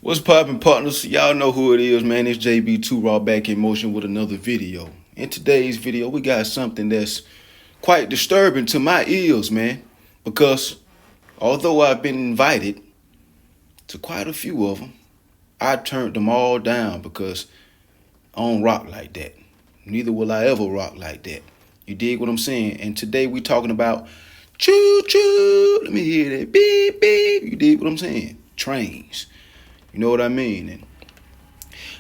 What's poppin', partners? Y'all know who it is, man. It's JB2 Raw back in motion with another video. In today's video, we got something that's quite disturbing to my ears, man. Because although I've been invited to quite a few of them, I turned them all down because I don't rock like that. Neither will I ever rock like that. You dig what I'm saying? And today we talking about choo choo. Let me hear that beep beep. You dig what I'm saying? Trains. You know what I mean? And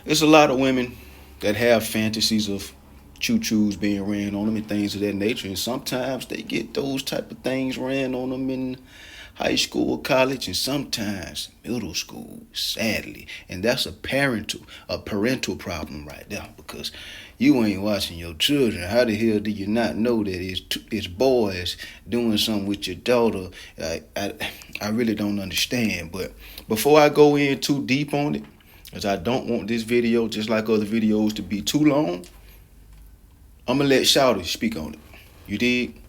there's a lot of women that have fantasies of choo-choos being ran on them and things of that nature. And sometimes they get those type of things ran on them in high school, college, and sometimes middle school, sadly. And that's a parental problem right there, because you ain't watching your children. How the hell do you not know that it's boys doing something with your daughter? I really don't understand. But before I go in too deep on it, as I don't want this video, just like other videos, to be too long, I'm going to let Shawty speak on it. You dig?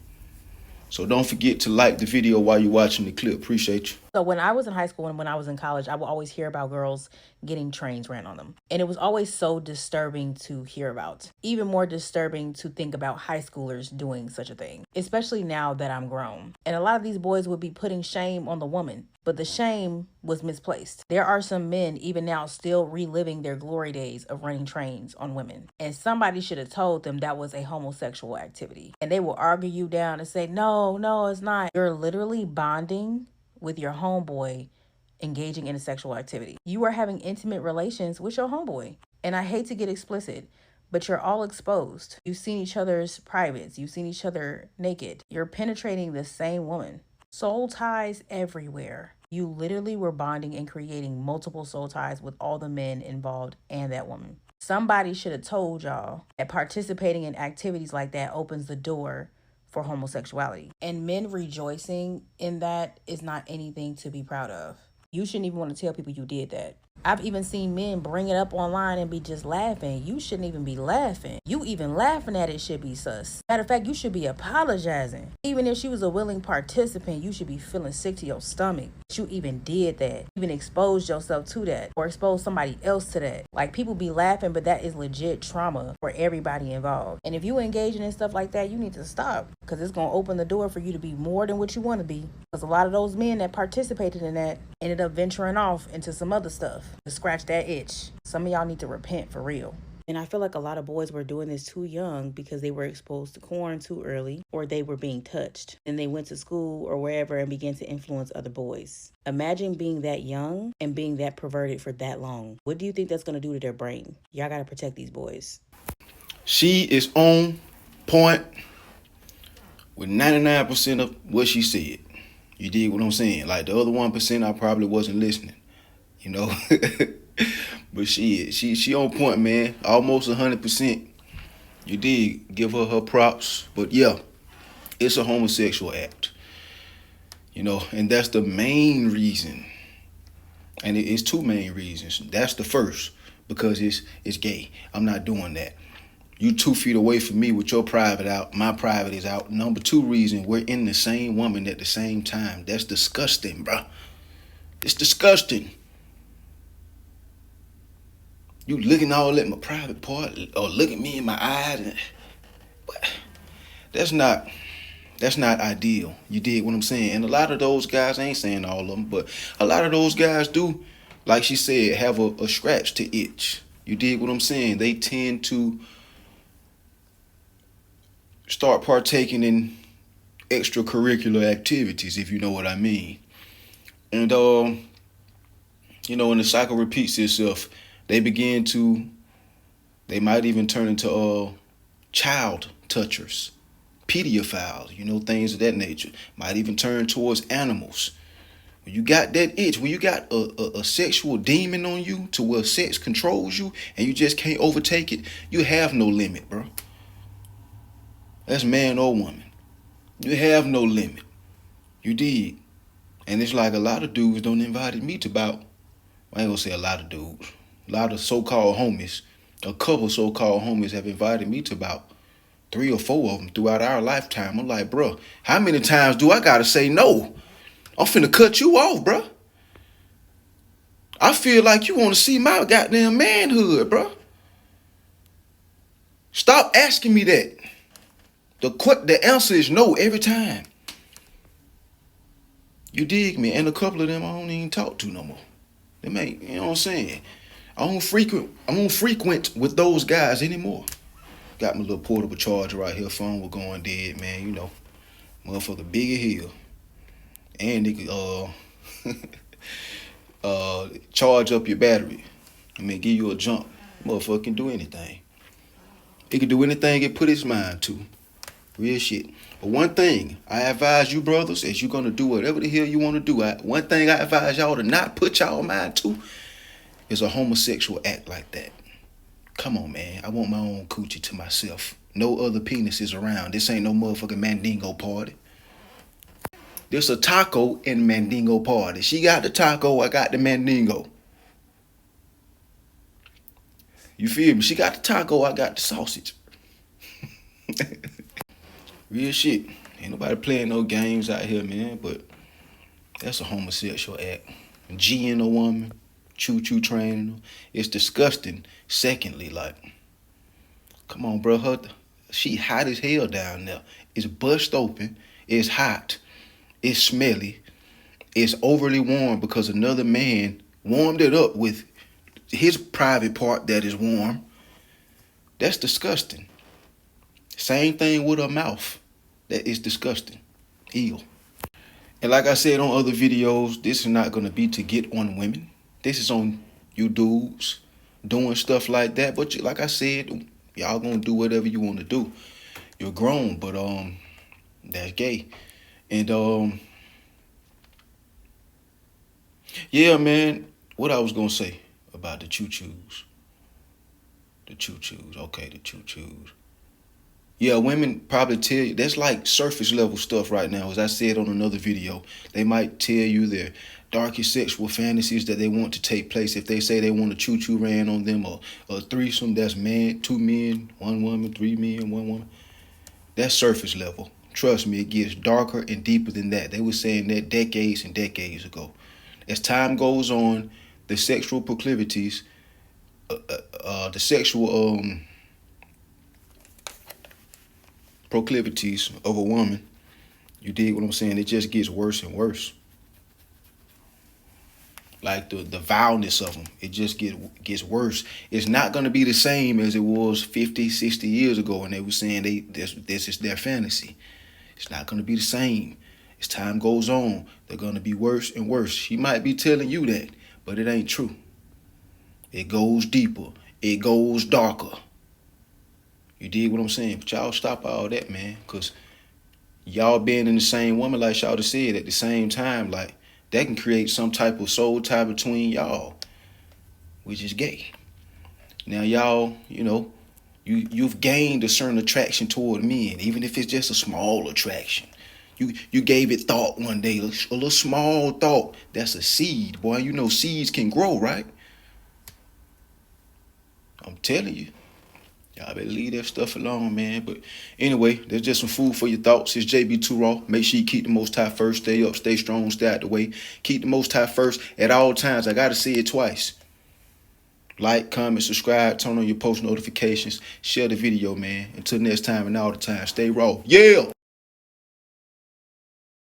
So don't forget to like the video while you're watching the clip. Appreciate you. So when I was in high school and when I was in college, I would always hear about girls getting trains ran on them. And it was always so disturbing to hear about. Even more disturbing to think about high schoolers doing such a thing, especially now that I'm grown. And a lot of these boys would be putting shame on the woman, but the shame was misplaced. There are some men even now still reliving their glory days of running trains on women. And somebody should have told them that was a homosexual activity. And they will argue you down and say, no, it's not. You're literally bonding with your homeboy engaging in a sexual activity. You are having intimate relations with your homeboy. And I hate to get explicit, but you're all exposed. You've seen each other's privates. You've seen each other naked. You're penetrating the same woman. Soul ties everywhere. You literally were bonding and creating multiple soul ties with all the men involved and that woman. Somebody should have told y'all that participating in activities like that opens the door for homosexuality. And men rejoicing in that is not anything to be proud of. You shouldn't even want to tell people you did that. I've even seen men bring it up online and be just laughing. You shouldn't even be laughing. You even laughing at it should be sus. Matter of fact, you should be apologizing. Even if she was a willing participant, you should be feeling sick to your stomach. You even did that. Even exposed yourself to that or exposed somebody else to that. Like, people be laughing, but that is legit trauma for everybody involved. And if you engaging in stuff like that, you need to stop, because it's going to open the door for you to be more than what you want to be. Because a lot of those men that participated in that ended up venturing off into some other stuff to scratch that itch. Some of y'all need to repent for real. And I feel like a lot of boys were doing this too young because they were exposed to porn too early, or they were being touched. And they went to school or wherever and began to influence other boys. Imagine being that young and being that perverted for that long. What do you think that's going to do to their brain? Y'all got to protect these boys. She is on point with 99% of what she said. You dig what I'm saying? Like, the other 1%, I probably wasn't listening. You know? But she on point, man. Almost 100%. You did give her props. But yeah, it's a homosexual act. You know, and that's the main reason. And it's two main reasons. That's the first, because it's gay. I'm not doing that. You 2 feet away from me with your private out, my private is out. Number two reason, we're in the same woman at the same time. That's disgusting, bro. It's disgusting. You looking all at my private part, or look at me in my eyes. But that's not ideal. You dig what I'm saying? And a lot of those guys, I ain't saying all of them, but a lot of those guys do, like she said, have a scratch to itch. You dig what I'm saying? They tend to start partaking in extracurricular activities, if you know what I mean. And you know, and the cycle repeats itself. They might even turn into child touchers, pedophiles, you know, things of that nature. Might even turn towards animals. When you got that itch, when you got a sexual demon on you to where sex controls you and you just can't overtake it, you have no limit, bro. That's man or woman. You have no limit. You dig? And it's like a lot of dudes don't invite me to about, I ain't gonna say a lot of dudes, a lot of so-called homies, a couple so-called homies have invited me to about 3 or 4 of them throughout our lifetime. I'm like, bro, how many times do I gotta say no? I'm finna cut you off, bro. I feel like you want to see my goddamn manhood, bro. Stop asking me that. The answer is no every time. You dig me? And a couple of them I don't even talk to no more. They ain't, you know what I'm saying? I don't frequent with those guys anymore. Got my little portable charger right here. Phone was going dead, man. You know, motherfucker big as hell. And it could charge up your battery. I mean, give you a jump. Motherfucker can do anything. It can do anything it put its mind to. Real shit. But one thing I advise you brothers is you're gonna do whatever the hell you want to do. One thing I advise y'all to not put y'all mind to is a homosexual act like that. Come on, man. I want my own coochie to myself. No other penises around. This ain't no motherfucking Mandingo party. This a taco and Mandingo party. She got the taco, I got the Mandingo. You feel me? She got the taco, I got the sausage. Real shit. Ain't nobody playing no games out here, man, but that's a homosexual act. G-ing a woman, choo-choo training her. It's disgusting. Secondly, like, come on, bro. She hot as hell down there. It's bust open. It's hot. It's smelly. It's overly warm because another man warmed it up with his private part that is warm. That's disgusting. Same thing with her mouth. That is disgusting. Ew. And like I said on other videos, this is not going to be to get on women. This is on you dudes doing stuff like that. But like I said, y'all going to do whatever you want to do. You're grown, but that's gay. And yeah, man, what I was going to say about the choo-choos. The choo-choos. Okay, the choo-choos. Yeah, women probably tell you, that's like surface level stuff right now. As I said on another video, they might tell you their darkest sexual fantasies that they want to take place. If they say they want a choo-choo ran on them, or a threesome, that's man, 2 men, 1 woman, 3 men, 1 woman. That's surface level. Trust me, it gets darker and deeper than that. They were saying that decades and decades ago. As time goes on, the sexual proclivities, the sexual proclivities of a woman, you dig what I'm saying? It just gets worse and worse. Like the vileness of them, it just gets worse. It's not going to be the same as it was 50, 60 years ago, and they were saying this is their fantasy. It's not going to be the same. As time goes on, they're going to be worse and worse. She might be telling you that, but it ain't true. It goes deeper. It goes darker. You dig what I'm saying? But y'all stop all that, man, because y'all being in the same woman, like y'all just said, at the same time, like, that can create some type of soul tie between y'all, which is gay. Now, y'all, you know, you've gained a certain attraction toward men, even if it's just a small attraction. You gave it thought one day, a little small thought. That's a seed, boy. You know seeds can grow, right? I'm telling you. Y'all better leave that stuff alone, man. But anyway, there's just some food for your thoughts. It's JB2 Raw. Make sure you keep the Most High first. Stay up, stay strong, stay out the way. Keep the Most High first at all times. I got to say it twice. Like, comment, subscribe, turn on your post notifications. Share the video, man. Until next time and all the time, stay raw. Yeah!